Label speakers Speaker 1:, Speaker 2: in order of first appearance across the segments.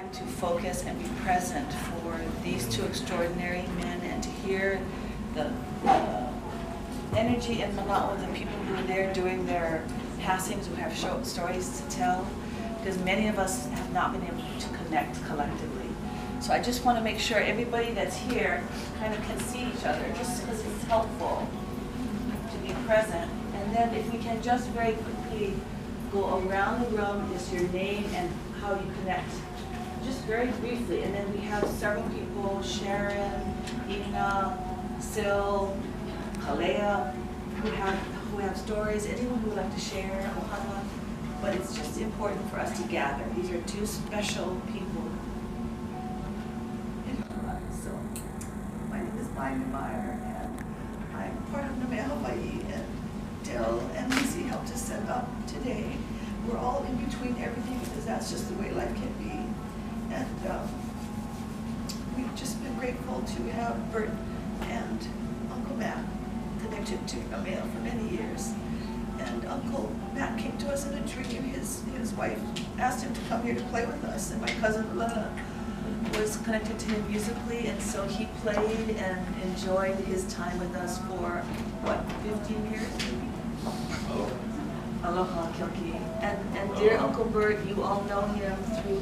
Speaker 1: time to focus and be present for these two extraordinary men and to hear the energy and MacDonald, the people who are there doing their passings, who have short stories to tell, because many of us have not been able to connect collectively. So I just want to make sure everybody that's here kind of can see each other, just because it's helpful to be present. And then if we can just very quickly go around the room, is your name and how you connect, just very briefly. And then we have several people, Sharon, Ina, Sil, Kalea, who have stories, anyone who would like to share, ʻOhana. But it's just important for us to gather. These are two special people. So, my name is Maya Meyer, and I'm part of Hawaiʻi, and Dell and Lizzie helped us set up today. We're all in between everything because that's just the way life can be. And we've just been grateful to have Bert and Uncle Matt connected to Namea for many years. And Uncle Matt came to us in a dream. His wife asked him to come here to play with us, and my cousin ʻOhana was connected to him musically, and so he played and enjoyed his time with us for, what, 15 years maybe? Aloha Kilki. And dear Uncle Bert, you all know him through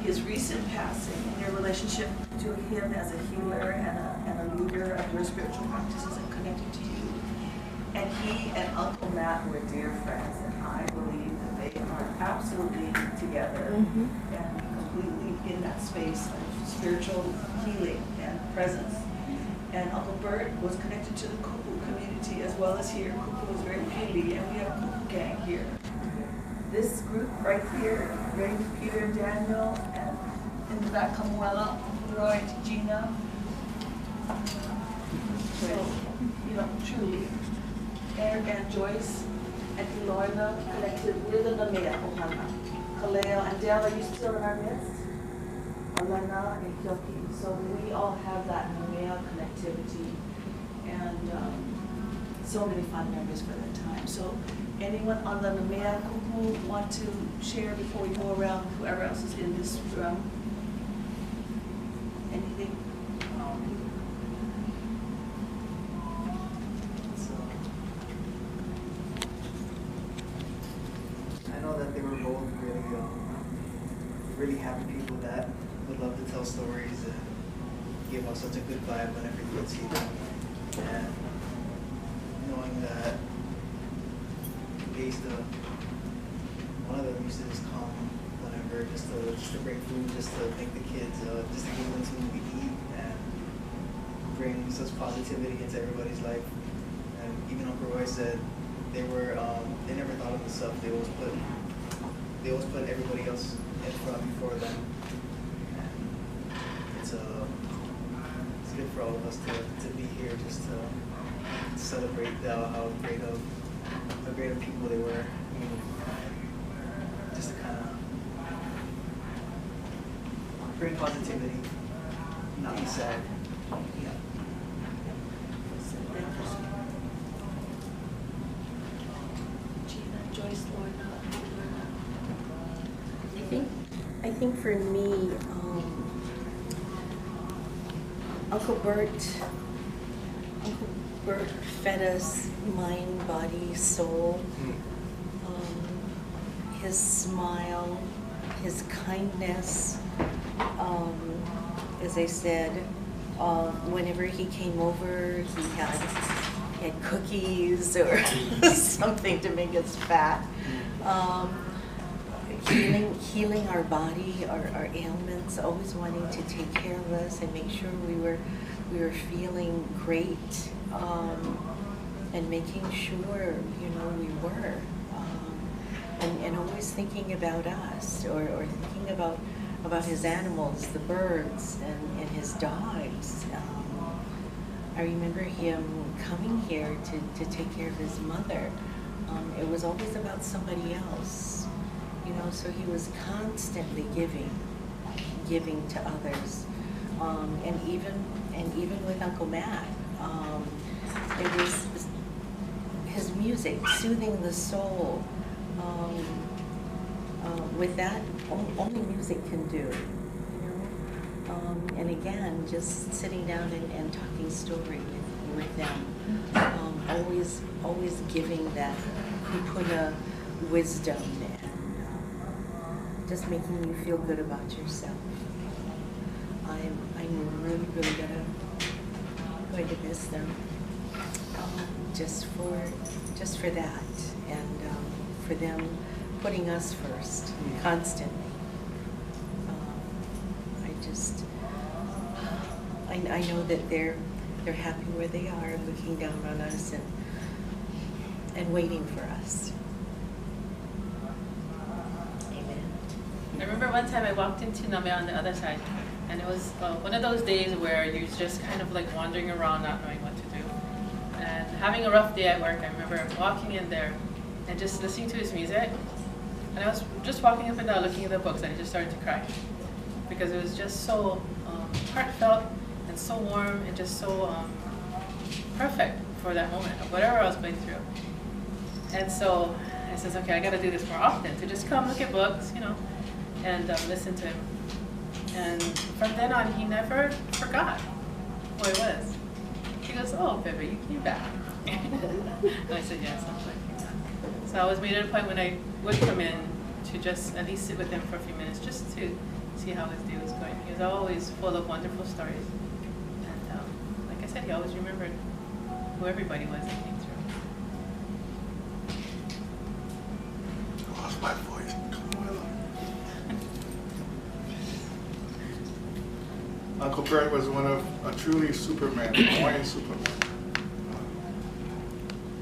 Speaker 1: his recent passing and your relationship to him as a healer and a leader of your spiritual practices and connected to you. And he and Uncle Matt were dear friends, and I believe that they are absolutely together and completely in that space of spiritual healing and presence. And Uncle Bert was connected to the Kupu community as well as here. Kupu was very pili, and we have a Kupu gang here. This group right here, Ray, Peter, Daniel, and in the back, Kamuela, Roy, Gina. So, you know, truly. Eric and Joyce and Eloina connected with the Namea ʻOhana. Kaleo and Dale, are you still in our midst? Alana and Kyoki. So we all have that Namea connectivity and so many fun memories for that time. So anyone on the Namea kupu want to share before we go around whoever else is in this room? Anything?
Speaker 2: That they were both really happy people that would love to tell stories and give us such a good vibe whenever you would see them. And knowing that they used to, one of them used to just come whenever just to bring food, just to make the kids, just to give them something to eat and bring such positivity into everybody's life. And even Uncle Roy said they never thought of themselves. They always put everybody else in front before them. And it's good for all of us to be here just to celebrate how great of people they were. I mean, just to kind of bring positivity, not be sad. Yeah.
Speaker 1: Gina, Joyce, Lorna.
Speaker 3: I think for me, Uncle Bert fed us mind, body, soul. His smile, his kindness. As I said, whenever he came over, he had cookies or something to make us fat. Healing our body, our ailments, always wanting to take care of us and make sure we were feeling great, and making sure we were, and always thinking about us or thinking about his animals, the birds and his dogs. I remember him coming here to take care of his mother. It was always about somebody else. So he was constantly giving to others, and even with Uncle Matt, it was his music, soothing the soul. With that, only music can do. And again, just sitting down and talking story with them. Always giving that kupuna wisdom and just making you feel good about yourself. I'm really going to miss them. Just for that, and for them putting us first constantly. I know that they're happy where they are, looking down on us and waiting for us. Amen.
Speaker 4: I remember one time I walked into Name on the other side, and it was one of those days where you're just kind of like wandering around, not knowing what to do. And having a rough day at work, I remember walking in there and just listening to his music. And I was just walking up and down looking at the books, and I just started to cry. Because it was just so heartfelt and so warm and just so perfect for that moment of whatever I was going through. And so I says, okay, I got to do this more often, to just come look at books, you know, and listen to him. And from then on, he never forgot who I was. He goes, oh, Bebe, you came back. And I said, yes, I'm glad I came back. So I was made at a point when I would come in to just at least sit with him for a few minutes, just to see how his day was going. He was always full of wonderful stories. And like I said, he always remembered who everybody was that came through.
Speaker 5: I lost my voice. Uncle Bert was a truly Superman, a Hawaiian Superman.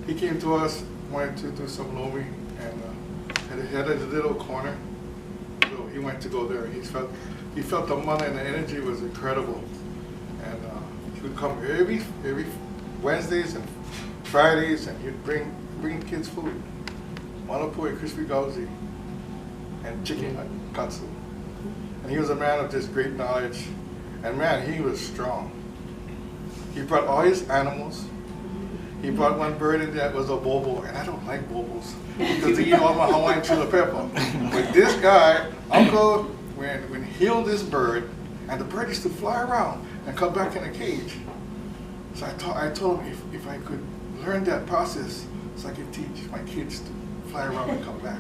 Speaker 5: He came to us, wanted to do some loaming, and had a little corner. So he went to go there. He felt the money and the energy was incredible. And he would come every Wednesdays and Fridays, and he'd bring kids food. Manapui, crispy gauzi, and chicken katsu. And he was a man of just great knowledge. And man, he was strong. He brought all his animals. He brought one bird in there that was a bobo, and I don't like bobos because they eat all my Hawaiian chili pepper. But this guy, Uncle, when he healed this bird, and the bird used to fly around and come back in a cage. So I told him if I could learn that process, so I could teach my kids to fly around and come back.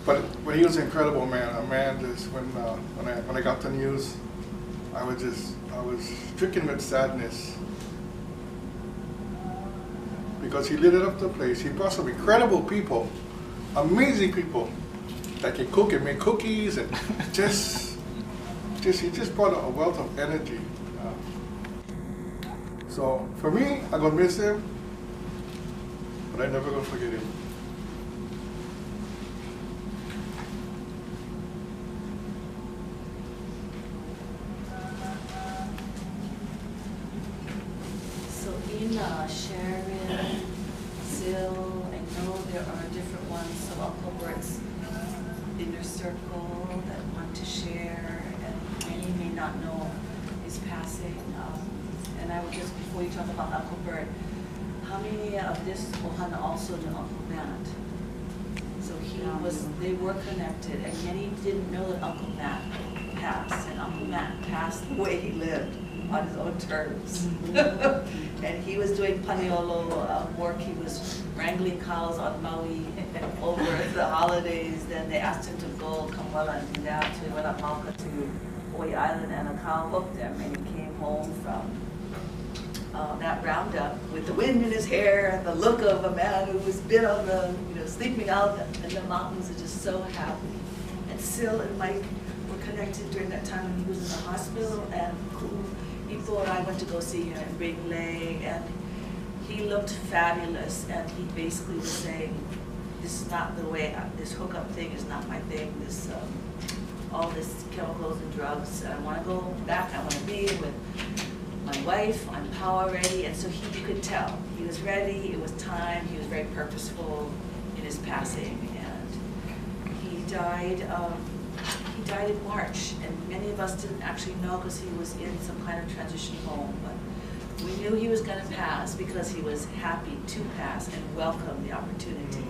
Speaker 5: But he was an incredible man. A man just when I got the news, I was stricken with sadness because he lit up the place. He brought some incredible people, amazing people that can cook and make cookies, and he just brought a wealth of energy. So for me, I'm gonna miss him, but I'm never gonna forget him.
Speaker 1: Sharon, Sil, I know there are different ones of Uncle Bert's inner circle that want to share, and many may not know his passing. And I would just, before you talk about Uncle Bert, how many of this ʻOhana also knew Uncle Matt? So they were connected, and many didn't know that Uncle Matt passed, and Uncle Matt passed the way he lived, on his own terms. And he was doing paniolo work. He was wrangling cows on Maui over the holidays. Then they asked him to go Kamala and down to Mauka to Hawaiʻi Island, and a cow hooked him, and he came home from that roundup with the wind in his hair and the look of a man who was been on the, sleeping out in the mountains and just so happy. And Sil and Mike were connected during that time when he was in the hospital, and Ipo and I went to go see him in Big Lake, and he looked fabulous, and he basically was saying, this is not the way, this hookup thing is not my thing, this, all this chemicals and drugs, I want to go back, I want to be with my wife, I'm power ready, and so you could tell, he was ready, it was time, he was very purposeful in his passing, and he died in March, and many of us didn't actually know because he was in some kind of transition home, but we knew he was going to pass because he was happy to pass and welcome the opportunity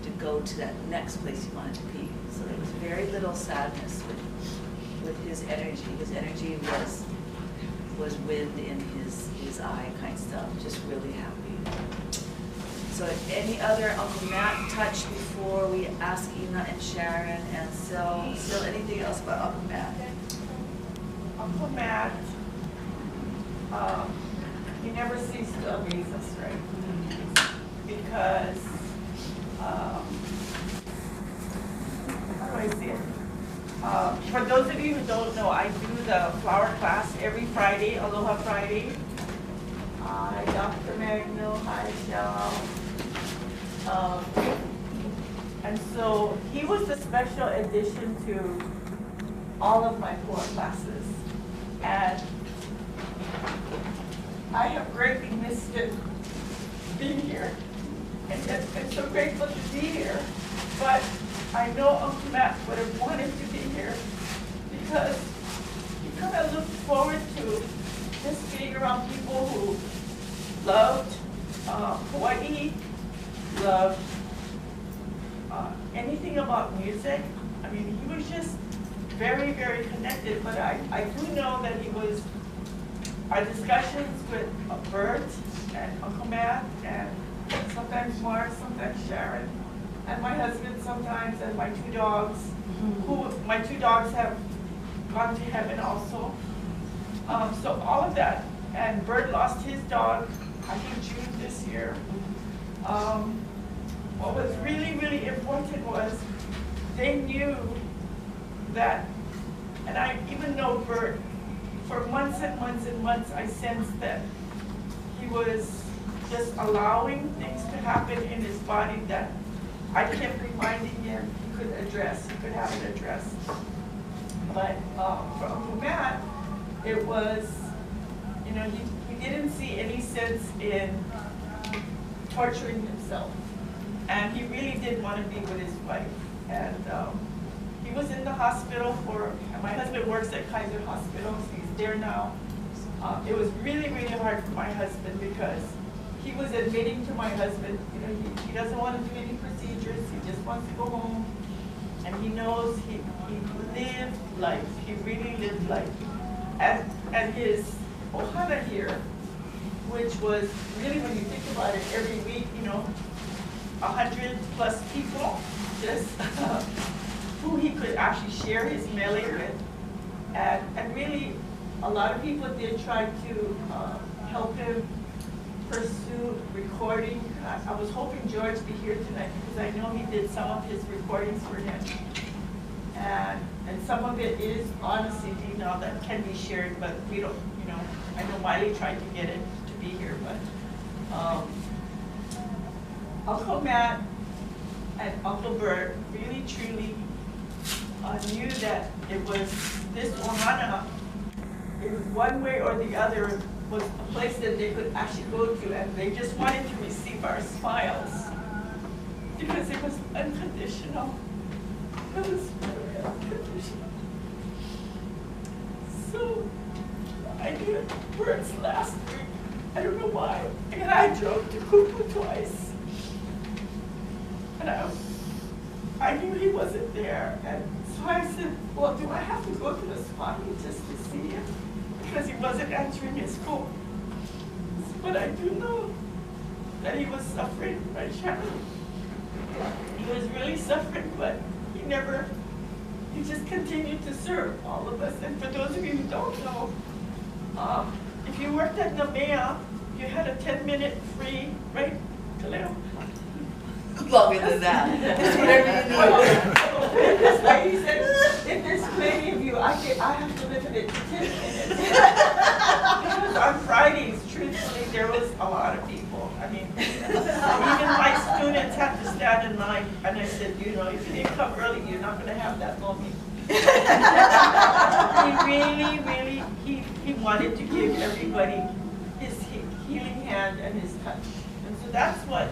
Speaker 1: to go to that next place he wanted to be. So there was very little sadness with with his energy. His energy was wind in his eye kind of stuff, just really happy. So any other Uncle Matt touch before we ask Ina and Sharon and Sil, anything else about Uncle Matt?
Speaker 6: Uncle Matt, he never ceased to amaze us, right? Because, how do I say it? For those of you who don't know, I do the flower class every Friday, Aloha Friday. Hi, Dr. Magno, hi, Shell. And so he was the special addition to all of my 4 classes. And I have greatly missed it being here. And I'm so grateful to be here. But I know Uncle Matt would have wanted to be here because he kind of looked forward to just being around people who loved Hawaiʻi, loved anything about music. I mean, he was just very, very connected, but I do know that he was, our discussions with Bert and Uncle Matt and sometimes Mark, sometimes Sharon, and my husband sometimes, and my 2 dogs, who my 2 dogs have gone to heaven also. So all of that, and Bert lost his dog, I think June this year. What was really, really important was they knew that, and I even know Bert, for months and months and months, I sensed that he was just allowing things to happen in his body that I kept reminding him he could address, he could have it addressed. But for Uncle Matt, it was, you know, he didn't see any sense in torturing himself. And he really did want to be with his wife. And he was in the hospital my husband works at Kaiser Hospital, so he's there now. It was really, really hard for my husband because he was admitting to my husband, you know, he doesn't want to do any procedures, he just wants to go home. And he knows he lived life, he really lived life. And his ʻOhana here, which was really, when you think about it, every week, you know, 100+ people, just who he could actually share his mele with. And really, a lot of people did try to help him pursue recording. I was hoping George would be here tonight because I know he did some of his recordings for him. And some of it is on a CD now that can be shared, but we don't, you know, I know Miley tried to get it to be here, but Uncle Matt and Uncle Bert really truly knew that it was this ʻOhana, it was one way or the other, was a place that they could actually go to, and they just wanted to receive our smiles because it was unconditional. It was very unconditional. So I did Bert's last week. I don't know why. And I drove to Kuku twice. And I knew he wasn't there. And so I said, well, do I have to go to the spot just to see him? Because he wasn't answering his phone. But I do know that he was suffering, right, Sharon? He was really suffering, but he just continued to serve all of us. And for those of you who don't know, if you worked at Namea, you had a 10-minute free, right, Kaleo?
Speaker 1: Longer than that. Just whatever you need.
Speaker 6: This lady said, if there's plenty of you, I have to limit it to 10 minutes. Because on Fridays, truthfully, there was a lot of people. I mean, even my students had to stand in line, and I said, you know, if you didn't come early, you're not going to have that moment. He really, he wanted to give everybody his healing hand and his touch. And so that's what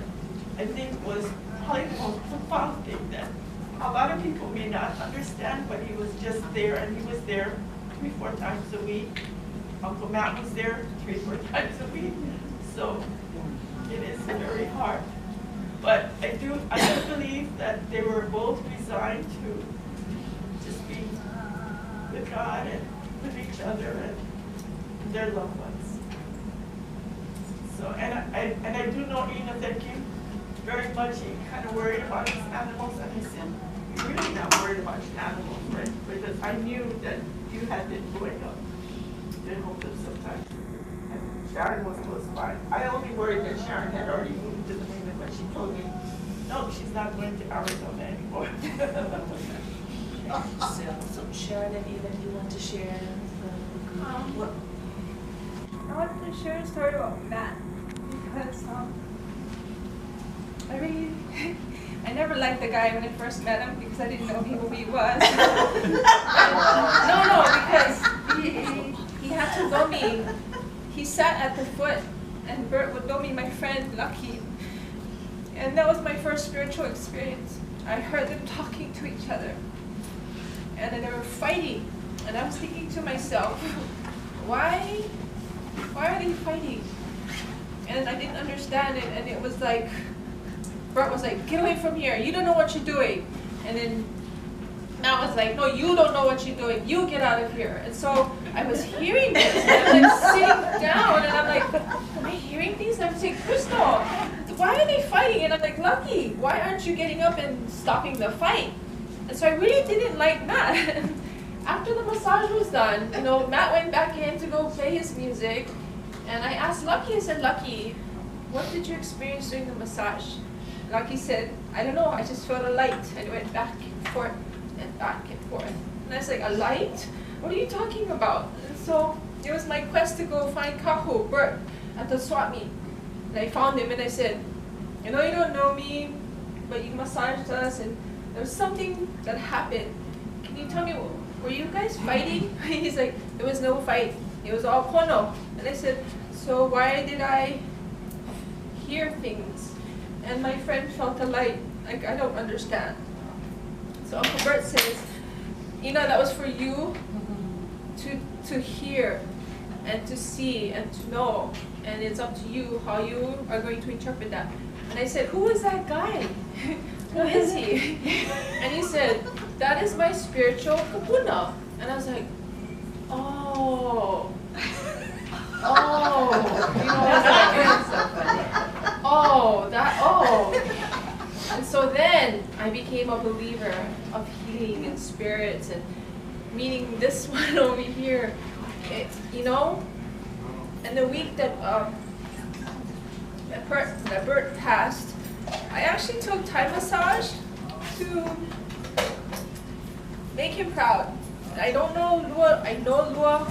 Speaker 6: I think was probably the most profound thing that a lot of people may not understand, but he was just there, and he was there 3-4 times a week. Uncle Matt was there 3-4 times a week. So it is very hard. But I do believe that they were both resigned to just being with God and with each other and their loved ones. So, and I do know, Ina, that you very much kind of worried about his animals, and I said, you're really not worried about your animals, right? Because I knew that you had been growing up in Hopeland sometimes. And Sharon was close by. I only worried that Sharon had already moved to the mainland, but she told me, no, she's not going to Arizona anymore.
Speaker 1: So Sharon and Eva, you want to share what?
Speaker 7: I wanted to share a story about Matt because I never liked the guy when I first met him because I didn't know who he was. No, because he had to know me. He sat at the foot, and Bert would know me, my friend Lucky. And that was my first spiritual experience. I heard them talking to each other, and then they were fighting. And I was thinking to myself, why are they fighting? And I didn't understand it, and it was like, Bert was like, get away from here, you don't know what you're doing. And then Matt was like, no, you don't know what you're doing, you get out of here. And so I was hearing this, and I'm like sitting down, and I'm like, am I hearing these? And I'm saying, Crystal, why are they fighting? And I'm like, Lucky, why aren't you getting up and stopping the fight? And so I really didn't like Matt. After the massage was done, you know, Matt went back in to go play his music, and I asked Lucky, I said, Lucky, what did you experience during the massage? Lucky said, I don't know, I just felt a light. And it went back and forth and back and forth. And I was like, a light? What are you talking about? And so it was my quest to go find Kahu, Bert, at the swap meet. And I found him and I said, you know, you don't know me, but you massaged us and there was something that happened. Can you tell me, were you guys fighting? He's like, there was no fight. It was all pono. And I said, so why did I hear things? And my friend felt a light. Like, I don't understand. So Uncle Bert says, you know, that was for you to hear and to see and to know. And it's up to you how you are going to interpret that. And I said, who is that guy? Who is he? And he said, that is my spiritual kapuna. And I was like, oh. Oh. You know, And so then I became a believer of healing and spirits and meeting this one over here. You know, and the week that Bert passed, I actually took Thai massage to make him proud. I don't know Lua, I know Lua,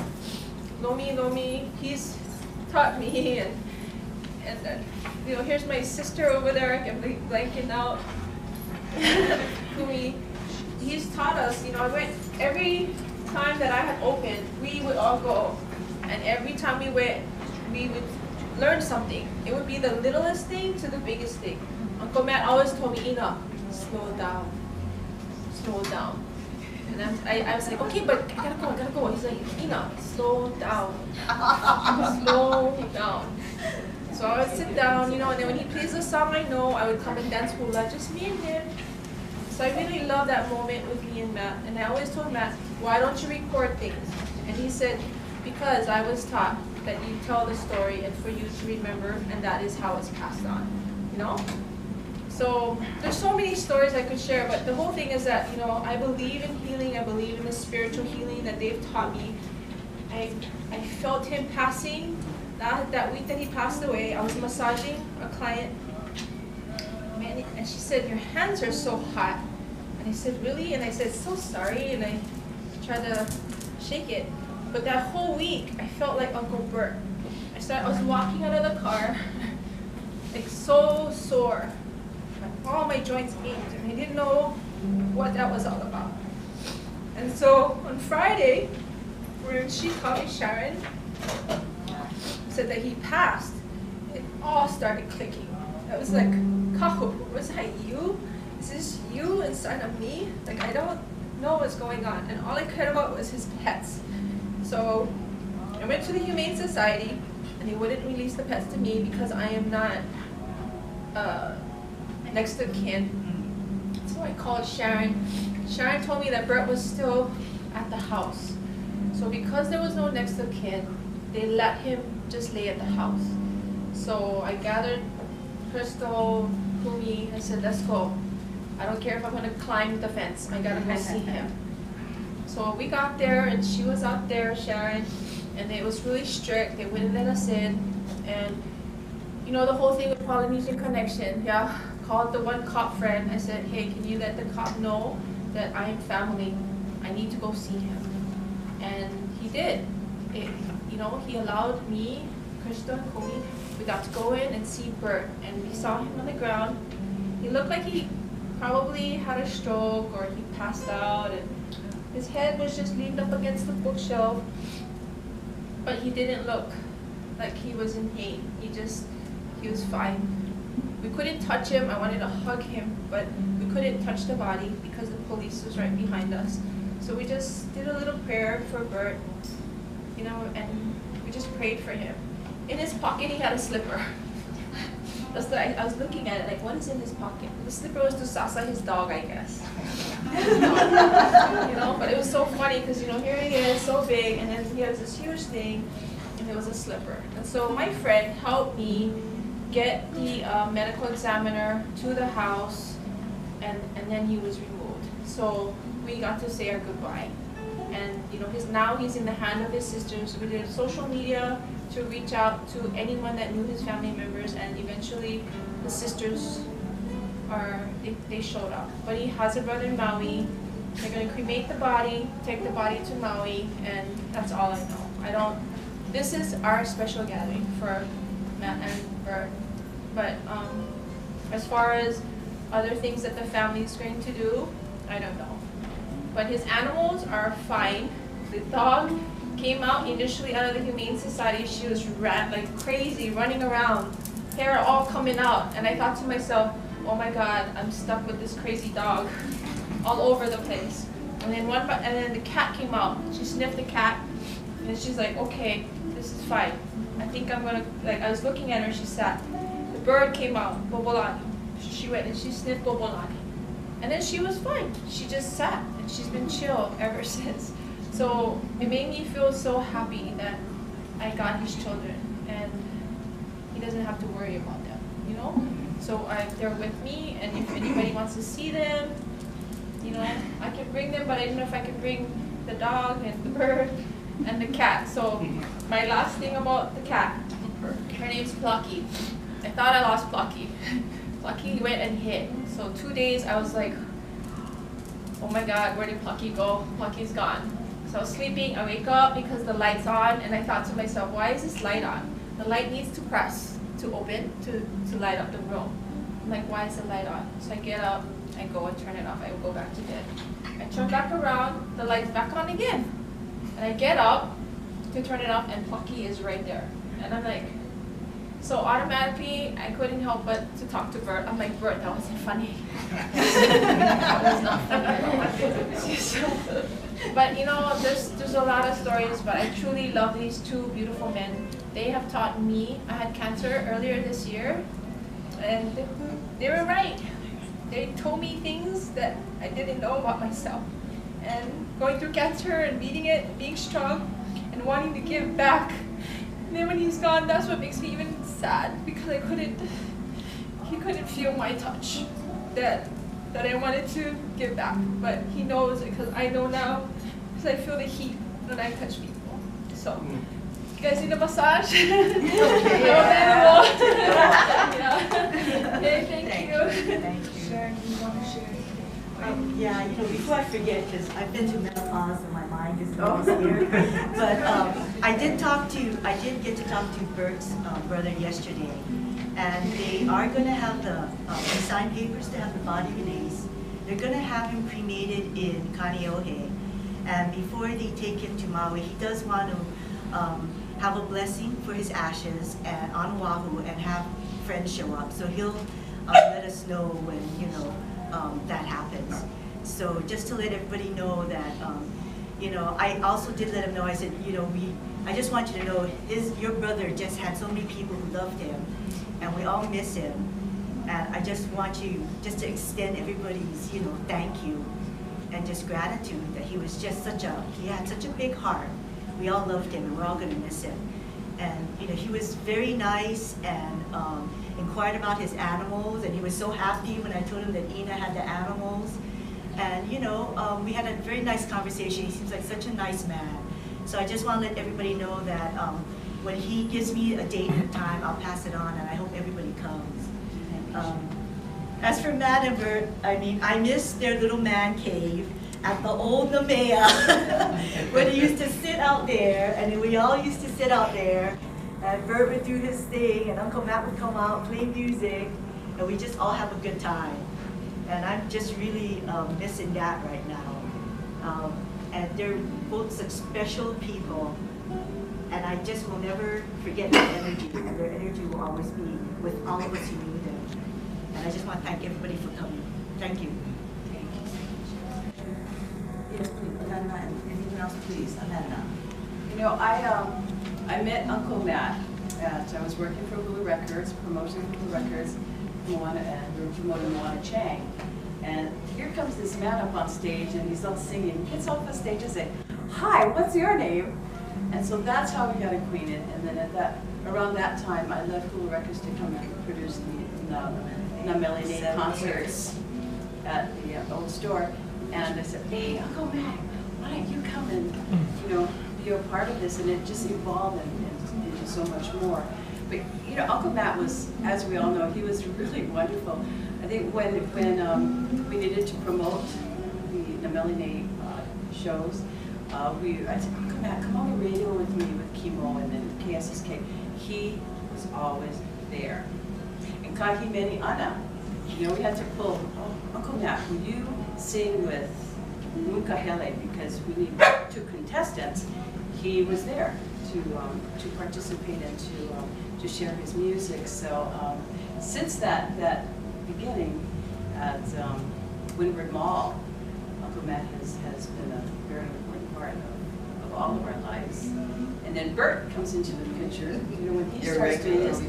Speaker 7: know me, he's taught me, and you know, here's my sister over there, I'm blanking out, he's taught us, you know, I went, every time that I had opened, we would all go, and every time we went, we would learn something. It would be the littlest thing to the biggest thing. Uncle Matt always told me, Ina, slow down, slow down. And I was like, okay, but I gotta go. He's like, Ina, slow down, slow down. So I would sit down, you know, and then when he plays a song I know, I would come and dance hula, just me and him. So I really love that moment with me and Matt. And I always told Matt, why don't you record things? And he said, because I was taught that you tell the story and for you to remember, and that is how it's passed on, you know? So there's so many stories I could share, but the whole thing is that, you know, I believe in healing, I believe in the spiritual healing that they've taught me. I felt him passing, that week that he passed away, I was massaging a client, and she said, your hands are so hot. And I said, really? And I said, so sorry, and I tried to shake it. But that whole week, I felt like Uncle Bert. I was walking out of the car, like so sore. All my joints ached, and I didn't know what that was all about. And so on Friday, when she called me, Sharon said that he passed, it all started clicking. I was like, Kahu, was that you? Is this you inside of me? Like, I don't know what's going on. And all I cared about was his pets. So I went to the Humane Society, and they wouldn't release the pets to me because I am not next of kin. So I called Sharon. Sharon told me that Bert was still at the house. So because there was no next of kin, they let him just lay at the house. So I gathered Crystal, Kumi, I said, let's go. I don't care if I'm gonna climb the fence, I gotta go see him. So we got there and she was out there, Sharon, and it was really strict, they wouldn't let us in. And you know the whole thing with Polynesian connection, yeah? Called the one cop friend, I said, hey, can you let the cop know that I am family? I need to go see him. And he did. You know, he allowed me, Crystal, and Kumi, we got to go in and see Bert, and we saw him on the ground. He looked like he probably had a stroke or he passed out, and his head was just leaned up against the bookshelf, but he didn't look like he was in pain. He was fine. We couldn't touch him. I wanted to hug him, but we couldn't touch the body because the police was right behind us. So we just did a little prayer for Bert, you know, and we just prayed for him. In his pocket, he had a slipper. I was looking at it, like, what is in his pocket? The slipper was to Sasa, his dog, I guess. You know, but it was so funny because, you know, here he is, so big, and then he has this huge thing, and it was a slipper. And so my friend helped me get the medical examiner to the house, and then he was removed. So we got to say our goodbye. And you know, now he's in the hand of his sisters. We did social media to reach out to anyone that knew his family members, and eventually the sisters they showed up. But he has a brother in Maui. They're going to cremate the body, take the body to Maui, and that's all I know. This is our special gathering for Matt and Bert. But as far as other things that the family is going to do, I don't know. But his animals are fine. The dog came out initially out of the Humane Society. She was like crazy, running around, hair all coming out. And I thought to myself, oh my God, I'm stuck with this crazy dog all over the place. And then the cat came out. She sniffed the cat, and she's like, okay, this is fine. I think I'm gonna, like, I was looking at her, she sat. The bird came out, Bobolani. She went and she sniffed Bobolani. And then she was fine. She just sat, and she's been chill ever since. So it made me feel so happy that I got his children, and he doesn't have to worry about them, you know? So they're with me, and if anybody wants to see them, you know, I can bring them, but I don't know if I can bring the dog and the bird and the cat. So my last thing about the cat, her name's Plucky. I thought I lost Plucky. Plucky went and hid. So 2 days I was like, oh my God, where did Plucky go? Plucky's gone. So I was sleeping, I wake up because the light's on, and I thought to myself, why is this light on? The light needs to press to open to light up the room. I'm like, why is the light on? So I get up, I go and turn it off, I go back to bed. I turn back around, the light's back on again. And I get up to turn it off, and Plucky is right there. And I'm like, so automatically, I couldn't help but to talk to Bert. I'm like, Bert, that wasn't funny. That was not funny. But you know, there's a lot of stories, but I truly love these two beautiful men. They have taught me. I had cancer earlier this year, and they were right. They told me things that I didn't know about myself. And going through cancer and beating it, being strong, and wanting to give back. And then when he's gone, that's what makes me even sad, because he couldn't feel my touch that I wanted to give back. But he knows it, because I know now, because I feel the heat when I touch people. So, you guys need a massage? I'm available. Yeah. Okay, thank you.
Speaker 8: Thank you.
Speaker 1: Sharon, you want to share?
Speaker 8: Yeah, you know, before I forget, because I've been through menopause and my mind is always here. But I did get to talk to Bert's brother yesterday, and they are going to have they signed papers to have the body released. They're going to have him cremated in Kaneohe, and before they take him to Maui, he does want to have a blessing for his ashes and on Oahu, and have friends show up. So he'll let us know when, you know, that happens. So just to let everybody know that, you know, I also did let him know, I said, you know, I just want you to know, your brother just had so many people who loved him, and we all miss him. And I just want you just to extend everybody's, you know, thank you and just gratitude that he was just he had such a big heart. We all loved him, and we're all going to miss him. And you know, he was very nice and inquired about his animals, and he was so happy when I told him that Ina had the animals. And you know, we had a very nice conversation. He seems like such a nice man. So I just want to let everybody know that when he gives me a date and time, I'll pass it on, and I hope everybody comes. As for Matt and Bert, I mean, I miss their little man cave at the old Namea, when he used to sit out there, and we all used to sit out there, and Bert would do his thing, and Uncle Matt would come out, play music, and we just all have a good time. And I'm just really missing that right now. And they're both such special people, and I just will never forget their energy. Their energy will always be with all of us who need them. And I just want to thank everybody for coming. Thank you.
Speaker 1: Thank you. Yes, please, Amanda, and anyone else, please, Amanda.
Speaker 9: You know, I met Uncle Matt I was working for Hulu Records, promoting Hulu Records, Moana, and we were promoting Moana Chang. And here comes this man up on stage, and he's all singing. He gets off the stage and says, "Hi, what's your name?" And so that's how we got acquainted. And then around that time, I left Hulu Records to come and produce the Melody Day concerts at the old store. And I said, "Hey, Uncle Matt, why don't you come and be a part of this?" And it just evolved into so much more. But Uncle Matt was, as we all know, he was really wonderful. I think when we needed to promote the Melody shows, I said, "Uncle Matt, come on the radio with me with Kimo and then KSSK." He was always there. And Kahimeni Ana, we had to pull, "Oh, Uncle Matt, will you sing with Mukahele?" Because we need 2 contestants. He was there to participate and to share his music. So since that beginning at Windward Mall, Uncle Matt has been a very important part of all of our lives. And then Bert comes into the picture, when he starts doing this.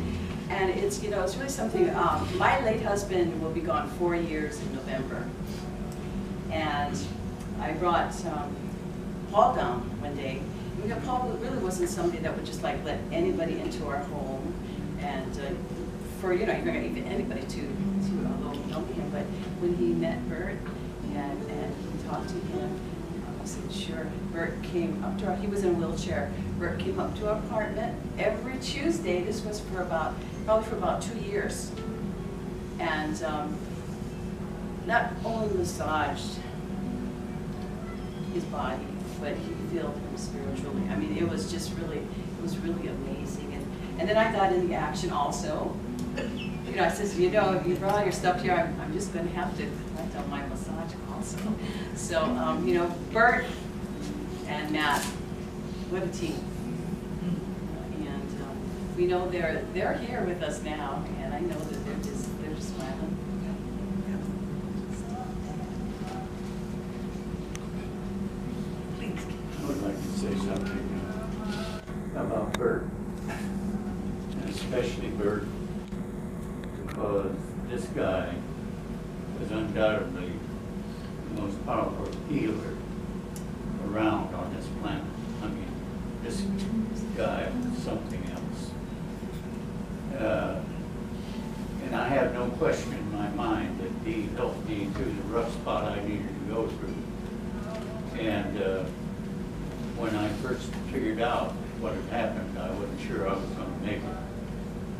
Speaker 9: And it's really something. My late husband will be gone 4 years in November. And I brought Paul down one day. Paul really wasn't somebody that would just let anybody into our home, and for you're not going to even anybody to know him. But when he met Bert and he talked to him, I said, "Sure." Bert came up to he was in a wheelchair. Bert came up to our apartment every Tuesday. This was probably for about 2 years, and not only massaged his body, but he filled him spiritually. I mean, it was really amazing. And then I got in the action also. I says, if you brought all your stuff here, I'm just going to have to collect on my massage also. So, Bert and Matt, what a team. And we know they're here with us now, and I know that they're just smiling.
Speaker 10: I would like to say something about Bert, and especially Bert, because this guy is undoubtedly the most powerful healer around on this planet. I mean, this guy is something else. And I have no question in my mind that he helped me through the rough spot I needed to go through. And when I first figured out what had happened, I wasn't sure I was going to make it.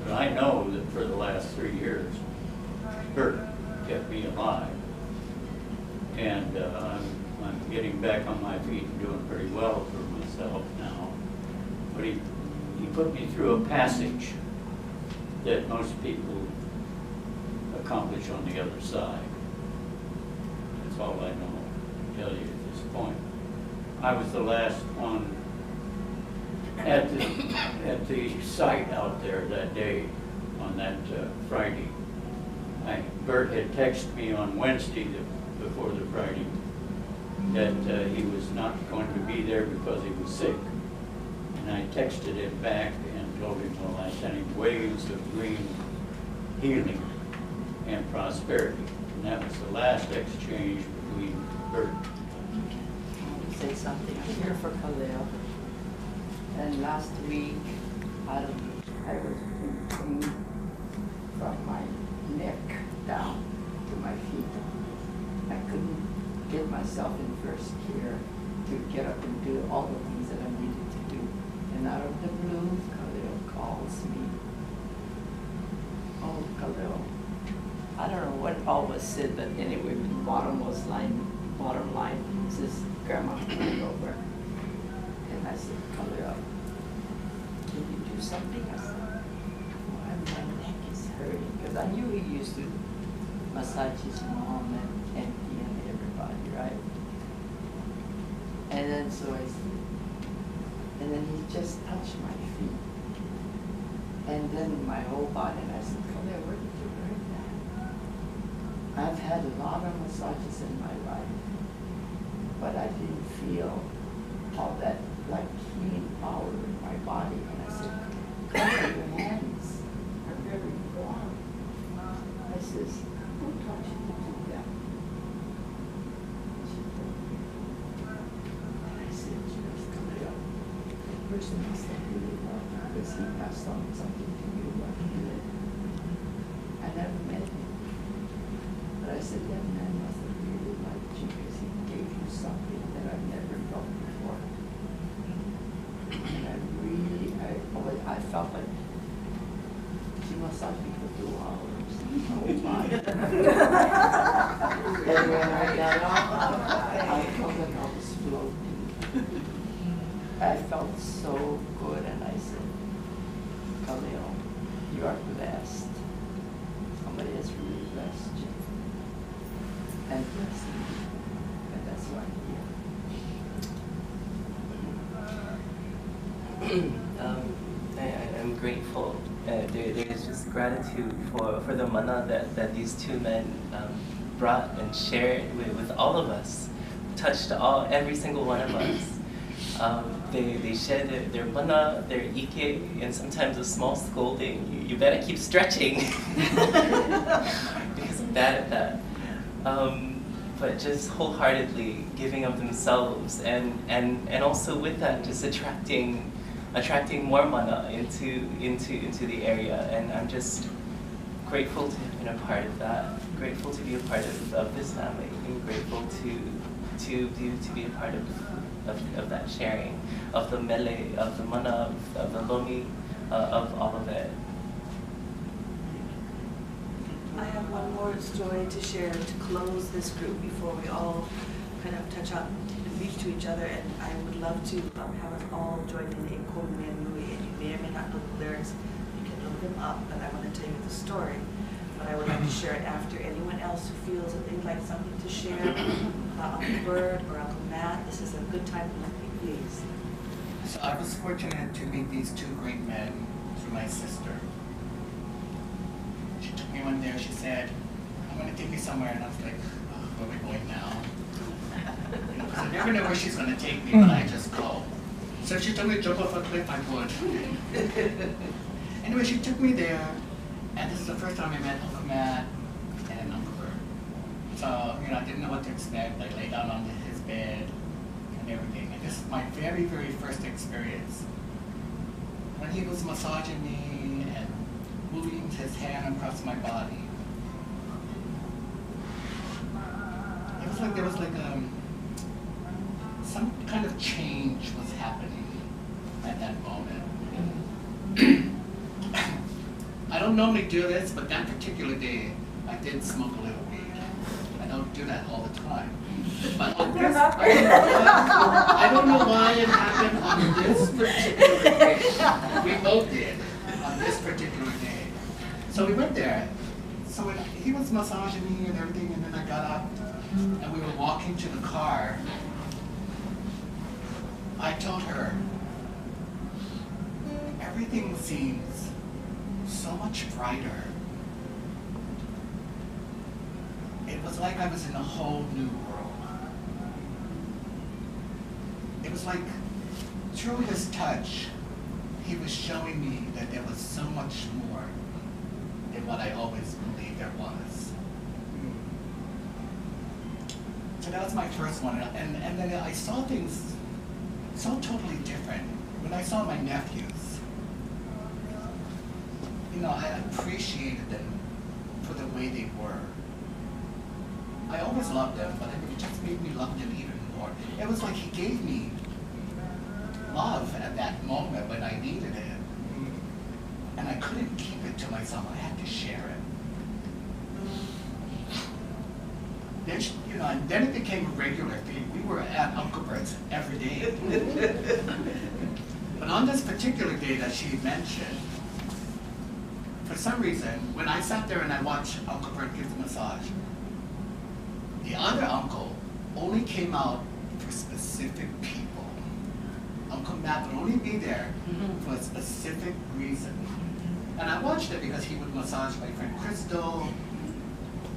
Speaker 10: But I know that for the last 3 years, Bert kept me alive. And I'm getting back on my feet and doing pretty well for myself now. But he put me through a passage that most people accomplish on the other side. That's all I know to tell you at this point. I was the last one at the site out there that day, on that Friday. Bert had texted me on Wednesday before the Friday that he was not going to be there because he was sick. And I texted him back and told him, well, I sent him waves of green healing. and prosperity. And that was the last exchange between Bert.
Speaker 11: Say something. I'm here for Khalil. And last week, I was in pain from my neck down to my feet. I couldn't get myself in first gear to get up and do all the things that I needed to do. And out of the blue, Khalil calls me. Oh, Khalil. I don't know what all was said, but anyway, the bottom line says, Grandma, come over. And I said, Khalil, can you do something? I said, my neck is hurting. Because I knew he used to massage his mom and auntie and everybody, right? And then so I said, and then he just touched my feet. And then my whole body, and I said, Khalil, where did you learn that? I've had a lot of massages in my life, but I didn't feel all that like healing power in my body. And I said, Khalil, your hands are very warm. I says, who taught you to do that? And she told me. And I said, yes, Khalil, the person must have really loved you because he passed on something to you about healing. I never met him. But I said, that man must have really liked you because he gave you something that I've never felt before. And I felt like she massaged me for 2 hours. Oh my. And when I got up, I felt like I was floating. I felt so good, and I said, Khalil, you are blessed. Somebody has really blessed you. And blessed me. And that's why I'm here.
Speaker 12: I'm grateful. There's just gratitude for the mana that these two men brought and shared with all of us, touched every single one of us. They shared their mana, their ike, and sometimes a small scolding. You better keep stretching because I'm bad at that. But just wholeheartedly giving of themselves, and also with that, just attracting more mana into the area. And I'm just grateful to have been a part of that. Grateful to be a part of this family, and grateful to be a part of that sharing, of the mele, of the mana, of the lomi, of all of it.
Speaker 1: I have one more story to share to close this group before we all kind of touch up and reach to each other. And I would love to have us all join in a Korean movie. And you may or may not know the lyrics. You can look them up, but I want to tell you the story. But I would like to share it after. Anyone else who feels that they'd like something to share about Uncle Bert or Uncle Matt, this is a good time to look, please.
Speaker 2: So I was fortunate to meet these two great men through my sister. She took me one day, she said, I'm going to take you somewhere, and I was like, oh, where are we going now? So I never know where she's going to take me, but I just go. So if she told me to jump off a cliff, I would. Anyway, she took me there, and this is the first time I met Uncle Matt and Uncle Bert. So, I didn't know what to expect. I lay down on his bed and everything. And this is my very, very first experience. When he was massaging me and moving his hand across my body. It was like there was like some kind of change was happening at that moment. I don't normally do this, but that particular day, I did smoke a little weed. I don't do that all the time. But on this, I don't know why it happened on this particular day. We both did on this particular day. So we went there. So he was massaging me and everything, and then I got up, and we were walking to the car. I told her, everything seems so much brighter. It was like I was in a whole new world. It was like, through his touch, he was showing me that there was so much more than what I always believed
Speaker 13: there was. So that was my first one, and then I saw things so totally different. When I saw my nephews, you know, I appreciated them for the way they were. I always loved them, but it just made me love them even more. It was like he gave me love at that moment when I needed it. And I couldn't keep it to myself, I had to share it. Then, you know, and then it became a regular thing. We were at Uncle Bert's every day. But on this particular day that she mentioned, for some reason, when I sat there and I watched Uncle Bert give the massage, the other uncle only came out for specific people. Uncle Matt would only be there for a specific reason. And I watched it because he would massage my friend Crystal.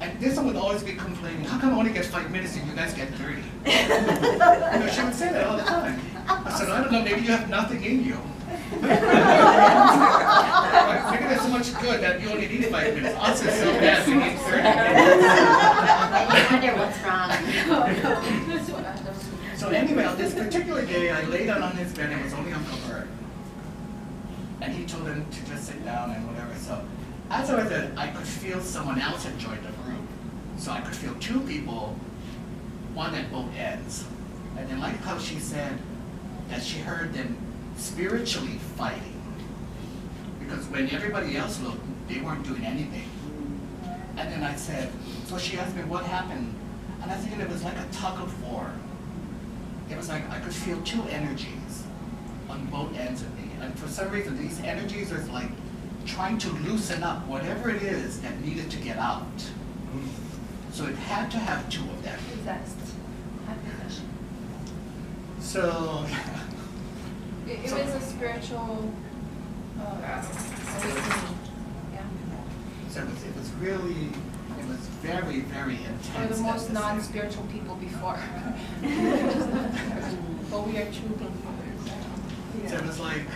Speaker 13: And this one would always be complaining, how come I only get 5 minutes and you guys get 30? You know, she would say that all the time. I said, I don't know, maybe you have nothing in you. Right? Maybe there's so much good that you only need 5 minutes. Us is so bad, we need 30 minutes.
Speaker 8: I wonder what's wrong.
Speaker 13: So anyway, on this particular day, I lay down on his bed, and it was only Uncle Bert. And he told him to just sit down and whatever. So as I was there, I could feel someone else had joined the group. So I could feel 2 people, one at both ends. And then like how she said that she heard them spiritually fighting. Because when everybody else looked, they weren't doing anything. And then I said, so she asked me what happened. And I think it was like a tug of war. It was like I could feel 2 energies on both ends of me. And for some reason, these energies are like trying to loosen up whatever it is that needed to get out. So it had to have 2 of them. So
Speaker 7: It was a spiritual awakening. Yeah.
Speaker 13: So it was really, it was very, very intense.
Speaker 7: We're the most non-spiritual people before. But we are true people.
Speaker 13: So it was like,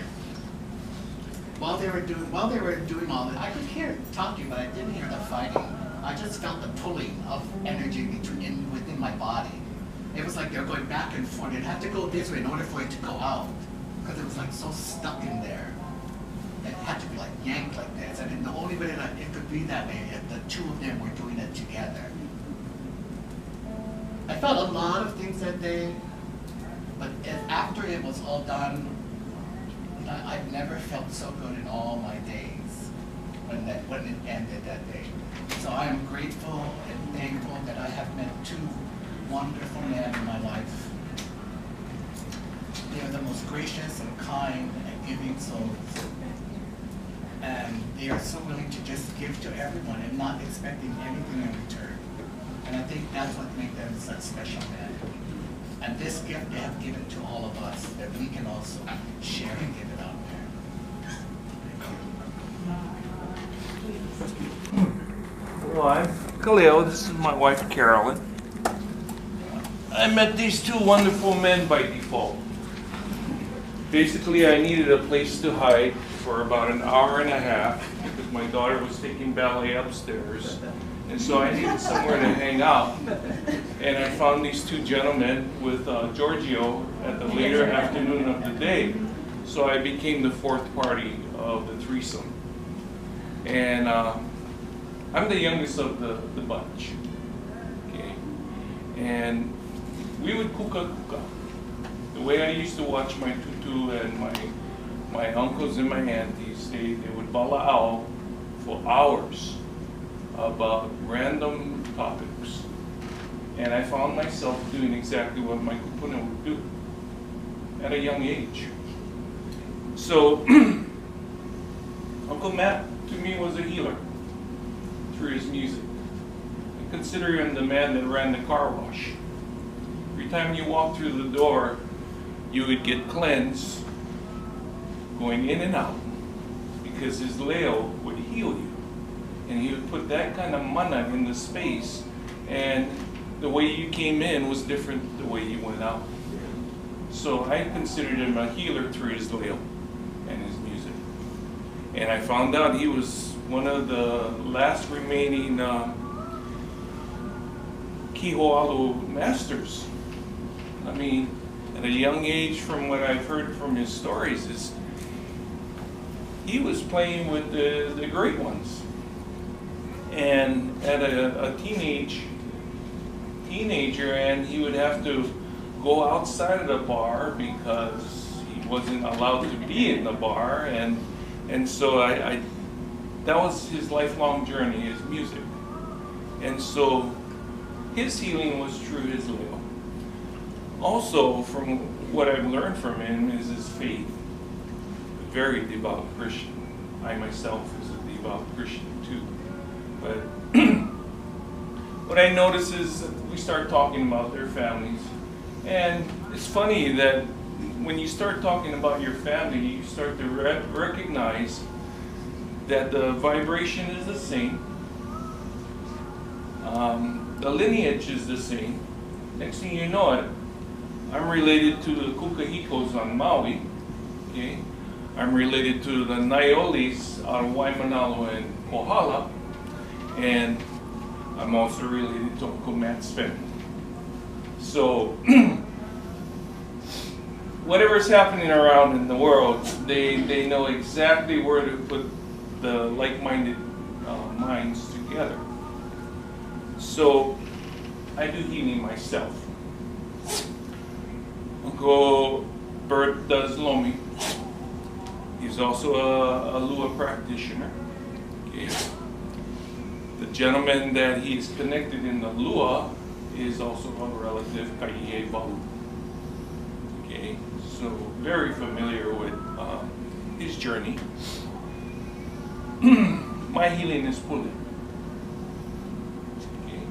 Speaker 13: while they were doing all that, I could hear talking, but I didn't hear the fighting. I just felt the pulling of energy within my body. It was like they're going back and forth. It had to go this way in order for it to go out, because it was like so stuck in there. It had to be like yanked like this. And the only way that it could be that way if the 2 of them were doing it together. I felt a lot of things that day, but after it was all done, I've never felt so good in all my days when it ended that day. So I am grateful and thankful that I have met 2 wonderful men in my life. They are the most gracious and kind and giving souls. And they are so willing to just give to everyone and not expecting anything in return. And I think that's what makes them such special men. And this gift they have given to all of us, that we can also share and give it out there.
Speaker 14: Well, I'm Khalil. This is my wife, Carolyn. I met these 2 wonderful men by default. Basically, I needed a place to hide for about an hour and a half because my daughter was taking ballet upstairs. And so I needed somewhere to hang out. And I found these 2 gentlemen with Giorgio at the later afternoon of the day. So I became the 4th party of the threesome. And I'm the youngest of the bunch. Okay. And we would kuka. The way I used to watch my tutu and my uncles and my aunties, they would bala'au for hours about random topics. And I found myself doing exactly what my kupuna would do at a young age. So Uncle Matt to me was a healer through his music. I consider him the man that ran the car wash. Every time you walked through the door, you would get cleansed going in and out because his leo would heal you. And he would put that kind of mana in the space, and the way you came in was different the way you went out. So I considered him a healer through his leo and his music. And I found out he was one of the last remaining Kihoalu masters. I mean, at a young age, from what I've heard from his stories, is he was playing with the great ones. And at a teenager, and he would have to go outside of the bar because he wasn't allowed to be in the bar, and so I that was his lifelong journey, his music. And so his healing was through his leo. Also, from what I've learned from him is his faith. A very devout Christian. I myself is a devout Christian too. But what I notice is that we start talking about their families. And it's funny that when you start talking about your family, you start to recognize that the vibration is the same. The lineage is the same. Next thing you know it, I'm related to the Kukahikos on Maui. Okay? I'm related to the Naiolis out of Waimanalo and Kohala. And I'm also related to Uncle Matt's family. So, whatever's happening around in the world, they know exactly where to put the like-minded minds together. So, I do healing myself. Uncle Bert does Lomi. He's also a Lua practitioner. Okay. The gentleman that he's connected in the Lua is also a relative, Kaihe Balu. Okay, so very familiar with his journey. My healing is pule. Okay.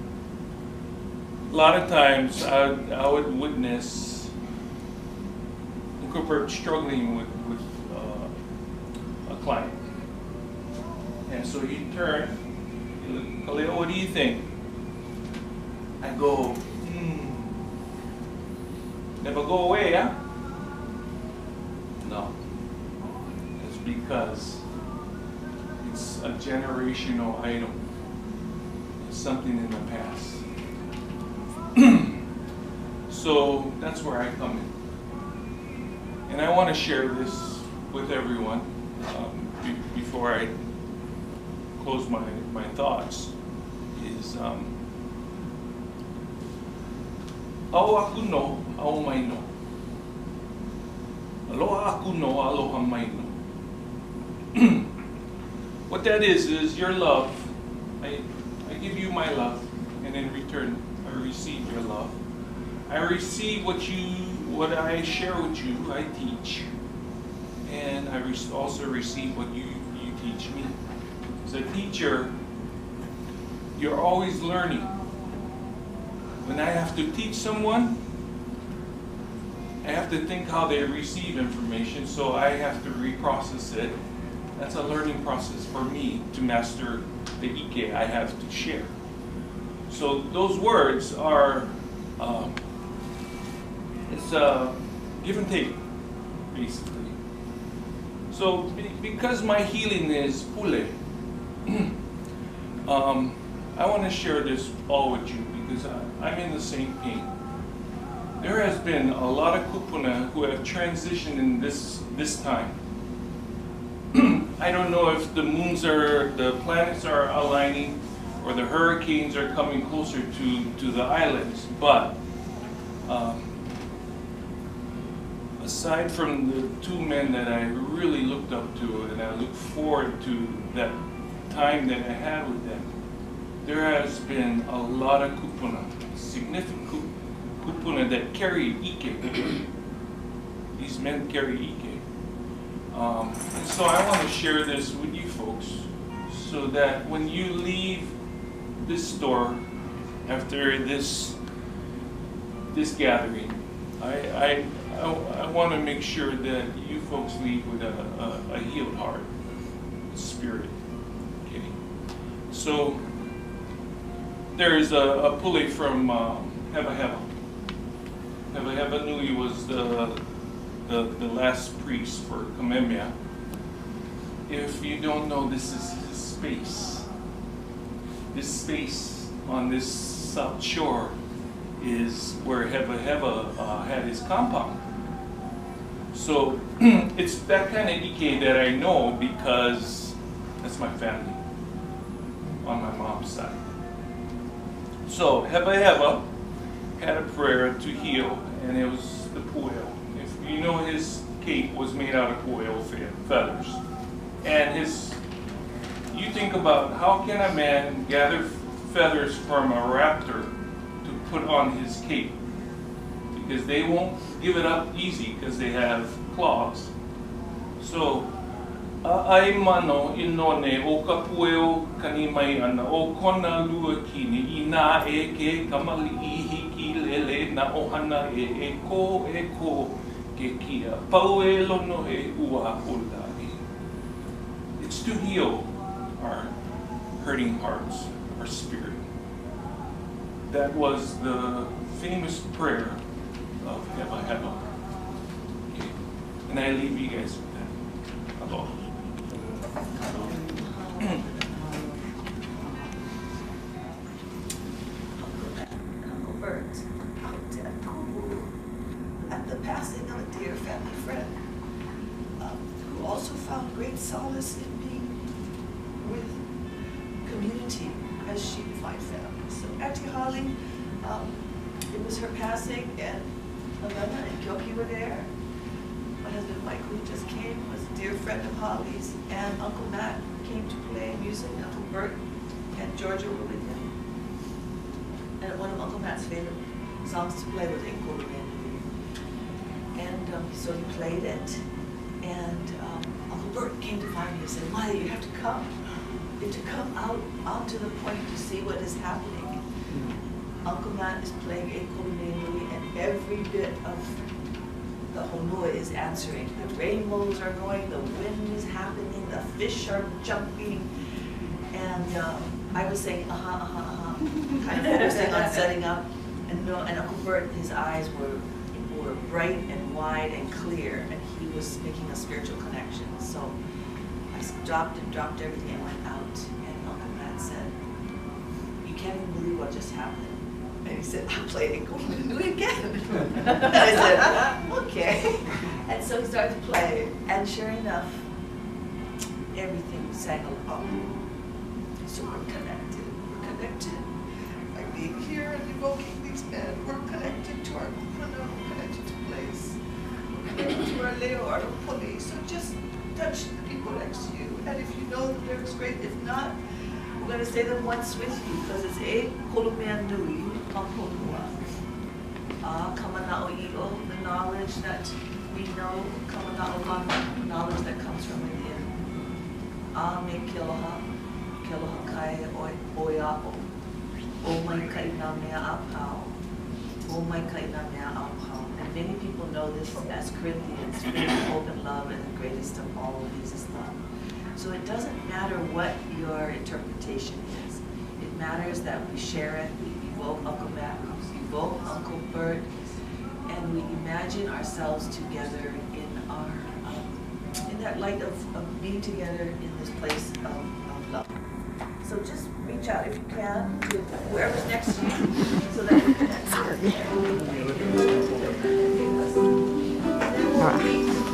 Speaker 14: A lot of times I would witness Uncle Bert struggling with a client. And so he'd turn, Kaleo, what do you think? I go, never go away, yeah? No. It's because it's a generational item. It's something in the past. So that's where I come in. And I want to share this with everyone before I close my thoughts. Is Ao aku no, ao mai no. Aloha aku no, aloha mai no. What that is your love. I give you my love, and in return, I receive your love. I receive what I share with you, I teach. And I also receive what you teach me. As a teacher, you're always learning. When I have to teach someone, I have to think how they receive information, so I have to reprocess it. That's a learning process for me to master the ike I have to share. So those words are, it's a give and take, basically. So because my healing is pule, I want to share this all with you because I'm in the same pain. There has been a lot of kupuna who have transitioned in this time. I don't know if the planets are aligning or the hurricanes are coming closer to the islands, but aside from the two men that I really looked up to and I look forward to that time that I had with them, there has been a lot of kupuna, significant kupuna that carry ike. These men carry ike. And so I want to share this with you folks so that when you leave this store after this gathering, I want to make sure that you folks leave with a healed heart, spirit. Okay. So there is a pule from Heva Heva. Heva Heva Nui was the last priest for Kamemia. if you don't know, this is his space. This space on this south shore is where Heva Heva had his compound. So it's that kind of Ike that I know because that's my family on my mom's side. So Heva Heva had a prayer to heal, and it was the pueo. If you know, his cape was made out of pueo feathers. And you think about how can a man gather feathers from a raptor to put on his cape? Because they won't give it up easy because they have claws. So, ai mano inone o ka pueo kanimai ana o kona lua kini ina e ke kamali ihi ki lele na ʻOhana e ko ke kia pau e lono e ua ula e. It's to heal our hurting hearts, our spirit. That was the famous prayer of Heva Heva. Okay. And I leave you guys with that. Aloha.
Speaker 1: Uncle Bert, out at Kumu, at the passing of a dear family friend, who also found great solace in being with community as she defined family. So Auntie Holly, it was her passing, and Elena and Kyoki were there. My husband Michael, who just came, was a dear friend of Holly's, and Uncle Matt came to play music. Uncle Bert and Georgia were with him. And one of Uncle Matt's favorite songs to play was ʻOhana. And so he played it, and Uncle Bert came to find me and said, Maya, you have to come. You have to come out onto the point to see what is happening. Uncle Matt is playing ʻOhana, and every bit of the honua is answering. The rainbows are going, the wind is happening, the fish are jumping, and I was saying, kind of focusing on setting up, and Uncle Bert, his eyes were bright and wide and clear, and he was making a spiritual connection. So I stopped and dropped everything and went out, and Uncle Matt said, you can't even believe what just happened. And he said, I played ʻOhana, do it again. And I said, okay. And so he started to play, and sure enough, everything sang along. So we're connected. We're connected by being here and evoking these men. We're connected to our ʻOhana, we're connected to place. We're connected to our leo, our puli. So just touch the people next to you. And if you know the lyrics, great. If not, we're going to say them once with you, because it's e kolomea nui, maponua. Kamana'o'io, the knowledge that we know, kamana'olana, knowledge that comes from within. Me kiloha, kiloha kai oia'o. O mai kaina mea apau. O mai kaina mea apau. And many people know this as Corinthians, hope and love, and the greatest of all of these is love. So it doesn't matter what your interpretation is. It matters that we share it, we evoke Uncle Matt, we evoke Uncle Bert, and we imagine ourselves together in our, in that light of being together in this place of love. So just reach out if you can to whoever's next to you, so that we can. Sorry.